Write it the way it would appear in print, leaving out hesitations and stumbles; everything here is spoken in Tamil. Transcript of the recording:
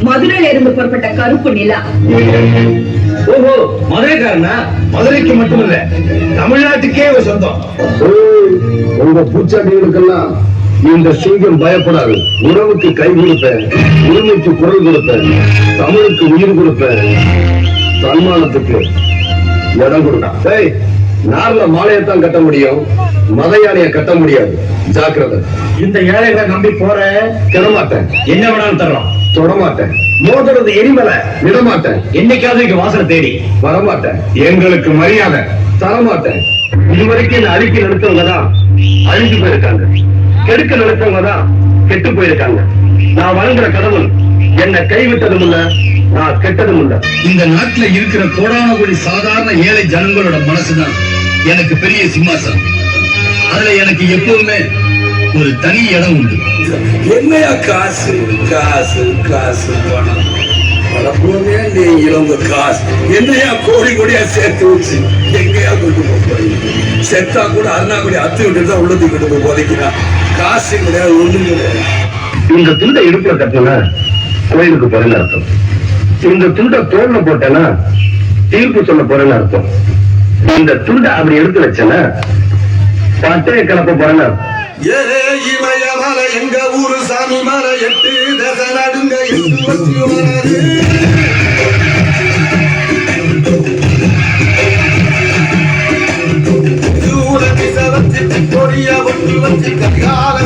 மதுரையில இருந்து புறப்பட்ட கருப்பு நிலா. ஓஹோ, மதுரைக்காரனா? மதுரைக்கு மட்டுமல்ல, தமிழ்நாட்டுக்கே சொந்தம். உங்க பூச்சாண்டிகளுக்கெல்லாம் இந்த சிங்கம் பயப்படாது. உறவுக்கு கை கொடுப்பேன், உரிமைக்கு குரல் கொடுப்பேன், தமிழுக்கு உயிர் கொடுப்பேன், தன்மானத்துக்கு இடம் கொடுப்பேன். நார்ல மாலையத்தான் கட்ட முடியும், மத யானைய கட்ட முடியாது. ஜாக்கிரதை. இந்த ஏழைகளை நம்பி போற கிடமாட்டேன். என்ன வேணாலும் தர்றோம். தொடமாட்டேன். மோதுறது எரிமலை. விடமாட்டேன். என்னைக்காவது இங்க வாசலை தேடி வரமாட்டேன். எங்களுக்கு மரியாதை தரமாட்டேன். இதுவரைக்கும் இந்த அறிக்கை நடத்தவங்க தான் அழிஞ்சு போயிருக்காங்க, கெடுக்க நடத்தவங்க தான் கெட்டு போயிருக்காங்க. நான் வழங்குற கடவுள் என்னை கைவிட்டதும் இல்ல, நான் கெட்டதும் இல்ல. இந்த நாட்டுல இருக்கிற கோடான கோடி சாதாரண ஏழை ஜனங்களோட மனசுதான் எனக்கு பெரிய சிம்மாசனம். அதுல எனக்கு எப்பவுமே ஒரு தனி இடம் உண்டு. என்னையா காசு காசு காசு பணம் பழப்போமே நீ இளங்க காசு என்னையா கோடி கோடியா சேர்த்து வச்சு எங்கேயா கொண்டு போறீங்க? செத்தா கூட அண்ணா கூட அத்து விட்டு தான் உள்ளது கொண்டு போய் போதைக்கிறான். காசு கிடையாது, ஒண்ணு கிடையாது. இந்த துண்டை இடுப்புல கட்டினா கோயிலுக்கு போறேன்னு அர்த்தம். இந்த துண்டை தோல்ல போட்டேன்னா தீர்ப்பு சொல்ல போறேன்னு அர்த்தம். இந்த துண்டை அப்படி எடுத்து வச்சேன்னா பட்டைய கிளப்ப போறேன்னு அர்த்தம். இமய மலை எங்க ஊரு சாமி மலை 8 தசை நடுங்க கொடிய ஒன்று வச்சு கரிகால